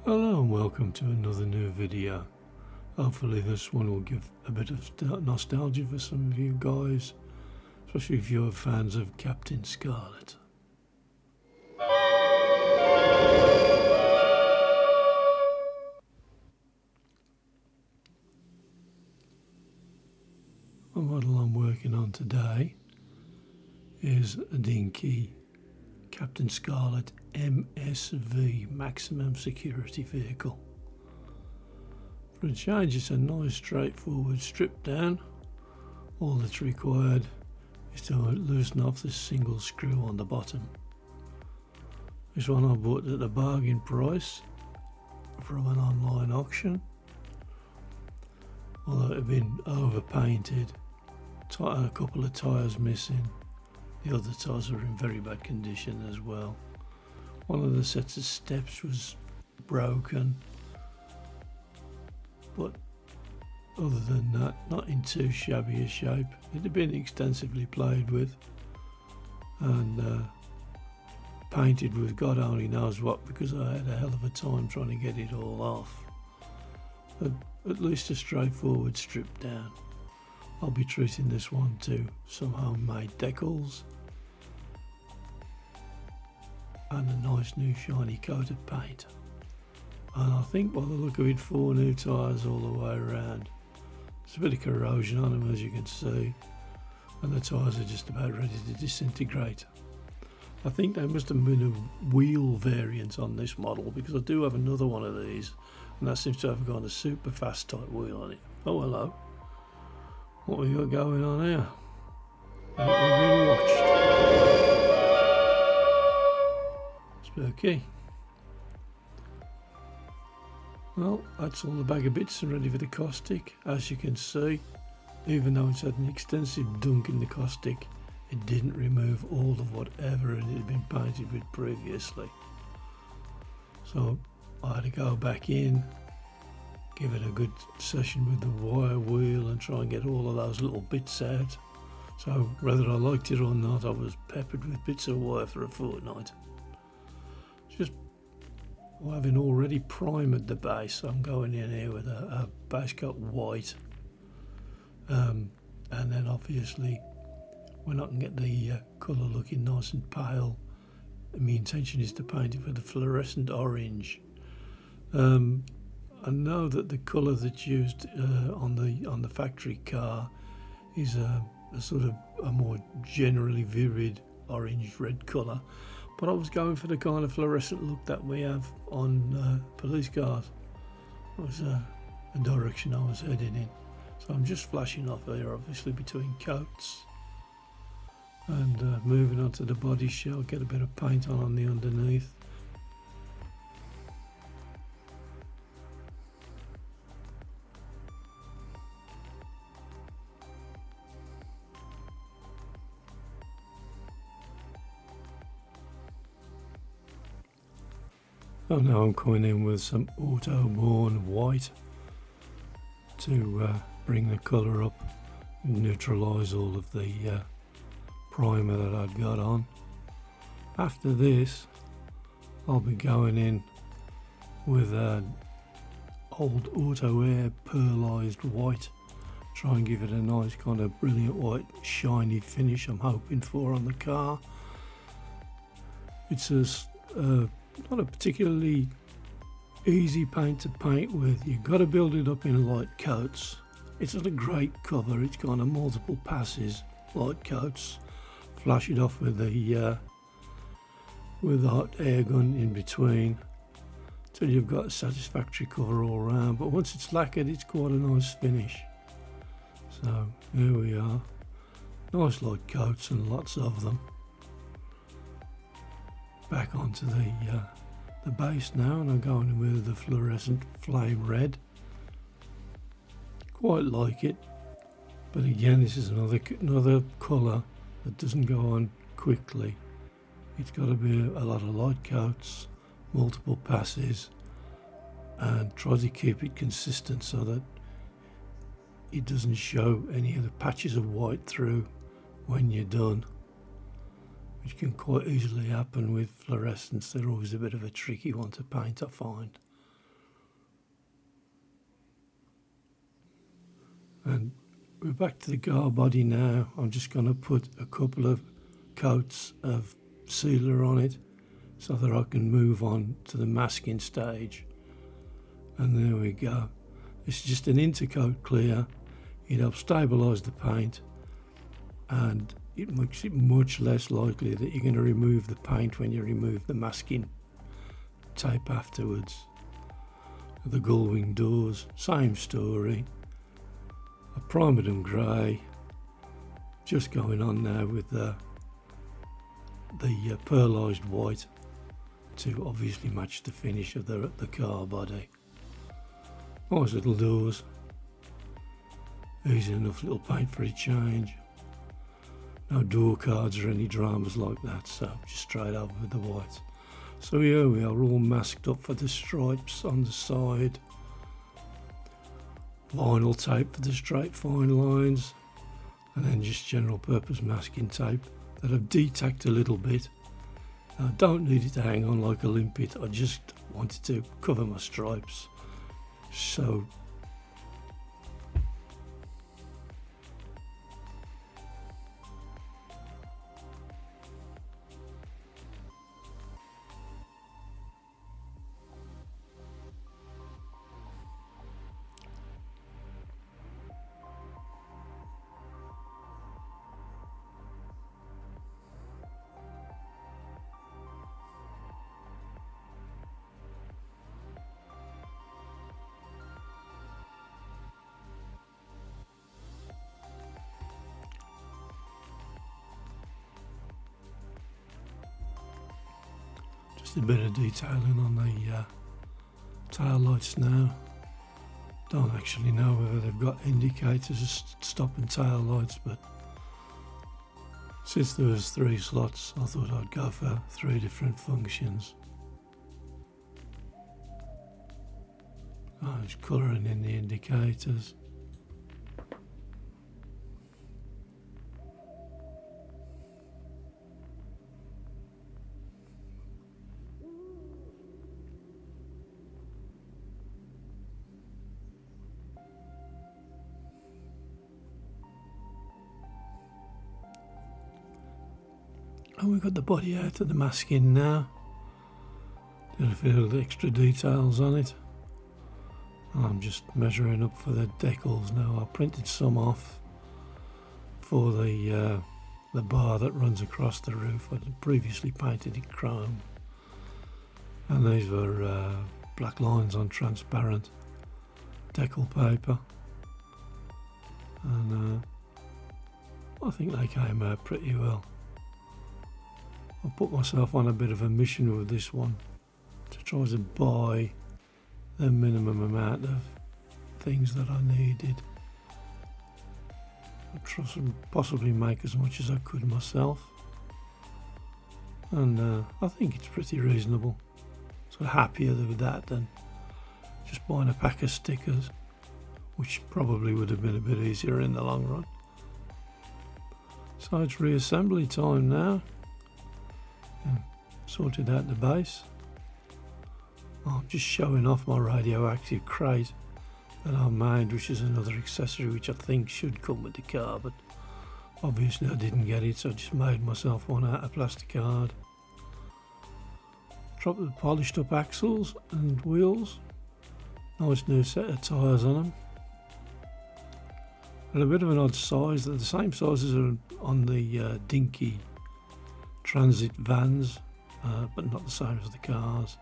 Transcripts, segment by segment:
Hello and welcome to another new video. Hopefully this one will give a bit of nostalgia for some of you guys, especially if you're fans of Captain Scarlet. The model I'm working on today is a Dinky Captain Scarlet M.S.V maximum security vehicle. For a change, it's a nice straightforward strip down. All that's required is to loosen off this single screw on the bottom. This one I bought at a bargain price from an online auction, although it had been overpainted, a couple of tyres missing. The other tyres were in very bad condition as well. One of the sets of steps was broken, but other than that, not in too shabby a shape. It had been extensively played with and painted with God only knows what, because I had a hell of a time trying to get it all off. But at least a straightforward strip down. I'll be treating this one to some homemade decals and a nice new shiny coat of paint. And I think by the look of it, 4 new tyres all the way around. There's a bit of corrosion on them, as you can see, and the tyres are just about ready to disintegrate. I think there must have been a wheel variant on this model, because I do have another one of these, and that seems to have got a super fast type wheel on it. Oh hello, what we got going on here? I think we've been watched. Spooky. Well, that's all the bag of bits and ready for the caustic. As you can see, even though it's had an extensive dunk in the caustic, it didn't remove all of whatever it had been painted with previously. So I had to go back in, give it a good session with the wire wheel and try and get all of those little bits out. So whether I liked it or not, I was peppered with bits of wire for a fortnight. Just having already primed the base, I'm going in here with a base coat white, and then obviously when I can get the colour looking nice and pale, my intention is to paint it with a fluorescent orange. I know that the colour that's used on the factory car is a sort of a more generally vivid orange-red colour, but I was going for the kind of fluorescent look that we have on police cars. That was the direction I was heading in. So I'm just flashing off here, obviously, between coats and moving on to the body shell, get a bit of paint on the underneath. Oh, now I'm coming in with some Autoborn white to bring the colour up and neutralise all of the primer that I'd got on. After this, I'll be going in with an old Auto Air pearlised white, try and give it a nice kind of brilliant white shiny finish I'm hoping for on the car. It's not a particularly easy paint to paint with. You've got to build it up in light coats. It's not a great cover, it's kind of multiple passes, light coats, flash it off with the hot air gun in between till you've got a satisfactory cover all around. But once it's lacquered, it's quite a nice finish. So here we are, nice light coats and lots of them. Back onto the base now, and I'm going in with the fluorescent flame red. Quite like it, but again, this is another colour that doesn't go on quickly. It's got to be a lot of light coats, multiple passes, and try to keep it consistent so that it doesn't show any of the patches of white through when you're done, which can quite easily happen with fluorescents. They're always a bit of a tricky one to paint, I find. And we're back to the car body now. I'm just going to put a couple of coats of sealer on it so that I can move on to the masking stage. And there we go. It's just an intercoat clear. It helps stabilise the paint, and it makes it much less likely that you're going to remove the paint when you remove the masking tape afterwards. The gullwing doors, same story. I primed them grey, just going on now with the pearlised white to obviously match the finish of the car body. Nice little doors, easy enough little paint for a change. No door cards or any dramas like that, so just straight over with the white. So here we are, all masked up for the stripes on the side. Vinyl tape for the straight fine lines, and then just general purpose masking tape that I've detacked a little bit. I don't need it to hang on like a limpet, I just wanted to cover my stripes. So just a bit of detailing on the tail lights now. Don't actually know whether they've got indicators of stop and tail lights, but since there was 3 slots, I thought I'd go for 3 different functions. I'm just colouring in the indicators. And we've got the body out of the masking now. Did a few of the extra details on it. And I'm just measuring up for the decals now. I printed some off for the bar that runs across the roof. I'd previously painted it chrome. And these were black lines on transparent decal paper. And I think they came out pretty well. I put myself on a bit of a mission with this one to try to buy the minimum amount of things that I needed. I'd try to possibly make as much as I could myself, and I think it's pretty reasonable. So happier with that than just buying a pack of stickers, which probably would have been a bit easier in the long run. So it's reassembly time now. Sorted out the base. I'm just showing off my radioactive crate that I made, which is another accessory which I think should come with the car, but obviously I didn't get it, so I just made myself one out of plastic card. Dropped the polished up axles and wheels. Nice new set of tyres on them. And a bit of an odd size, they're the same size as on the Dinky Transit vans, but not the same as the cars.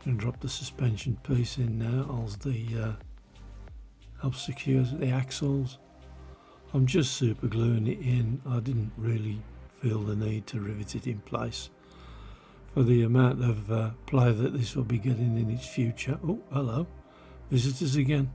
And drop the suspension piece in now as the helps secure the axles. I'm just super gluing it in. I didn't really feel the need to rivet it in place for the amount of play that this will be getting in its future. Oh, hello, visitors again.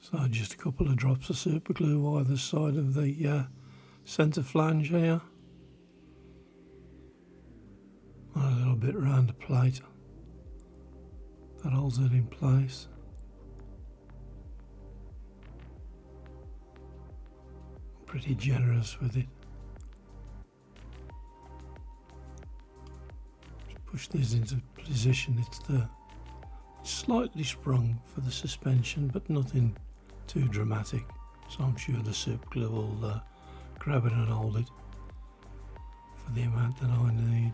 So just a couple of drops of super glue either side of the centre flange here. And a little bit around the plate. That holds it in place. pretty generous with it. Just push this into position. It's slightly sprung for the suspension, but nothing too dramatic. So I'm sure the super glue will grab it and hold it for the amount that I need.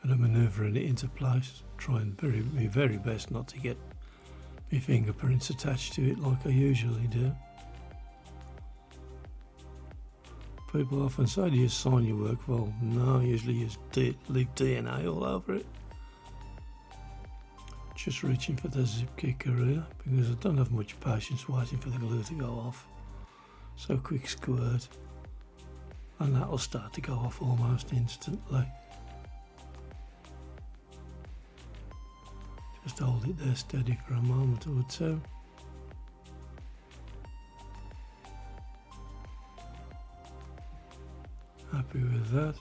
And I'm manoeuvring it into place, trying my very best not to get my fingerprints attached to it like I usually do. People often say, do you sign your work? Well, no, I usually leave DNA all over it. Just reaching for the zip kicker here, because I don't have much patience waiting for the glue to go off. So quick squirt, and that will start to go off almost instantly. Just hold it there steady for a moment or two. Happy with that.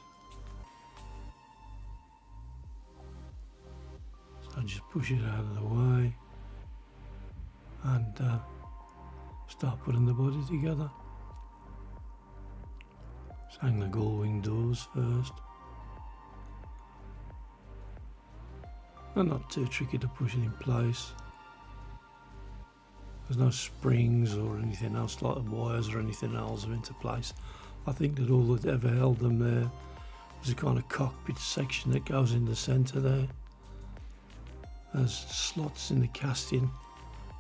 So just push it out of the way and start putting the body together. Just hang the gull wing doors first. They're not too tricky to push it in place. There's no springs or anything else like wires or anything else into place. I think that all that ever held them there was a kind of cockpit section that goes in the centre there. There's slots in the casting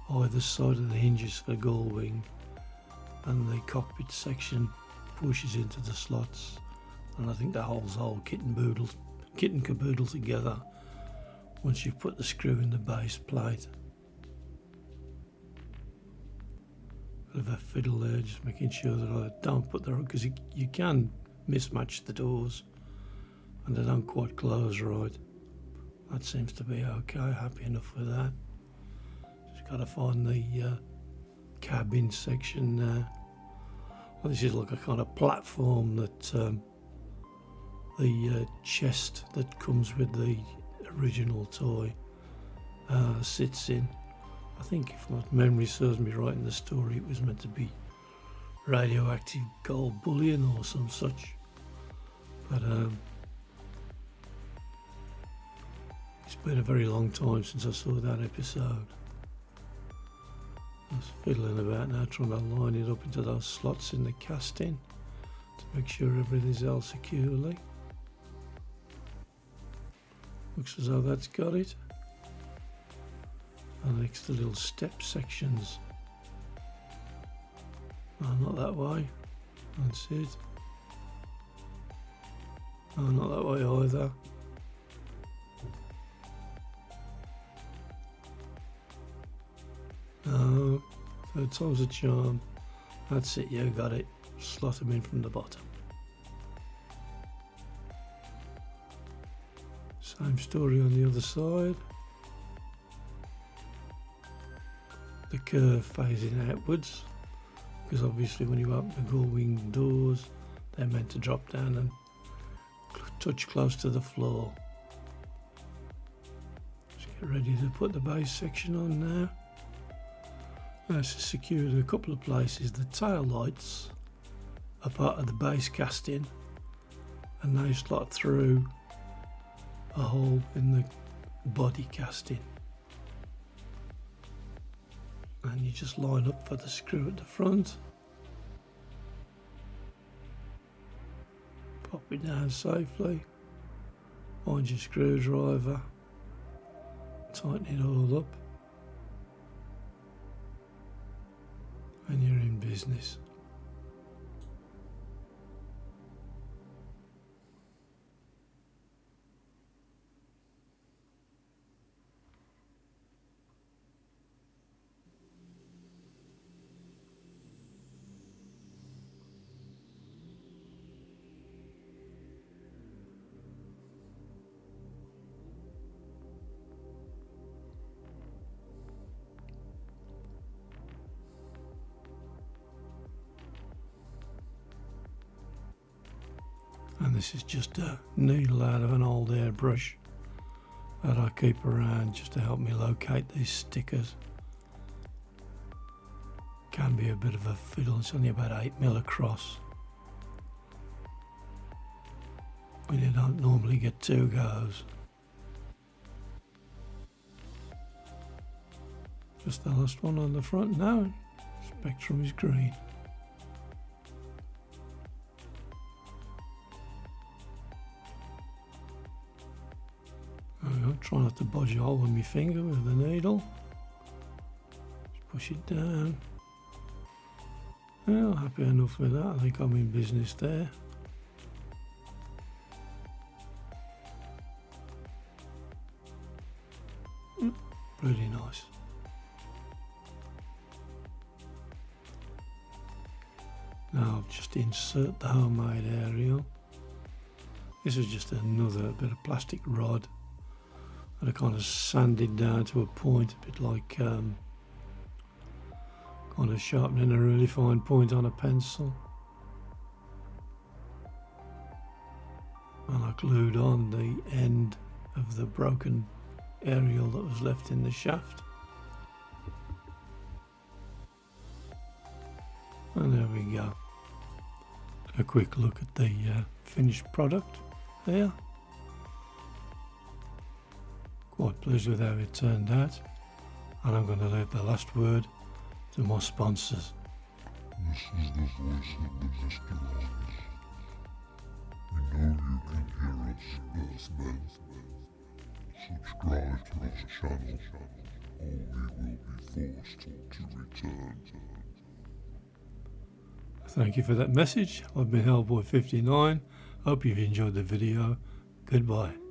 either side of the hinges for the gull wing, and the cockpit section pushes into the slots, and I think that holds the whole kit and caboodle together once you've put the screw in the base plate. Bit of a fiddle there, just making sure that I don't put the, because you can mismatch the doors and they don't quite close right. That seems to be okay, happy enough with that. Just got to find the cabin section there. Well, this is like a kind of platform that the chest that comes with the original toy sits in. I think if my memory serves me right in the story, it was meant to be radioactive gold bullion or some such. But it's been a very long time since I saw that episode. I was fiddling about now, trying to line it up into those slots in the casting to make sure everything's held securely. Looks as though that's got it. And next to little step sections. No, not that way. That's it. No, not that way either. No, third time's a charm. That's it, you got it. Slot them in from the bottom. Same story on the other side. The curve phasing outwards, because obviously when you open the gull wing doors, they're meant to drop down and touch close to the floor. Just get ready to put the base section on now. This is secured in a couple of places. The tail lights are part of the base casting, and they slot through a hole in the body casting. And you just line up for the screw at the front, pop it down safely, find your screwdriver, tighten it all up, and you're in business. And this is just a needle out of an old airbrush that I keep around just to help me locate these stickers. Can be a bit of a fiddle. It's only about 8mm across. When you don't normally get 2 goes. Just the last one on the front now. Spectrum is green. There we go. Try not to budge a hole with my finger with the needle. Just push it down. Well, happy enough with that. I think I'm in business there. Pretty nice. Now I'll just insert the homemade aerial. This is just another bit of plastic rod that I kind of sanded down to a point, a bit like kind of sharpening a really fine point on a pencil. And I glued on the end of the broken aerial that was left in the shaft. And there we go. A quick look at the finished product there. Quite pleased with how it turned out, and I'm going to leave the last word to my sponsors. This is the voice of the Decals. We know you can hear us, Earthmen. Subscribe to this channel, or we will be forced to return. Thank you for that message. I've been Hellboy59. Hope you've enjoyed the video. Goodbye.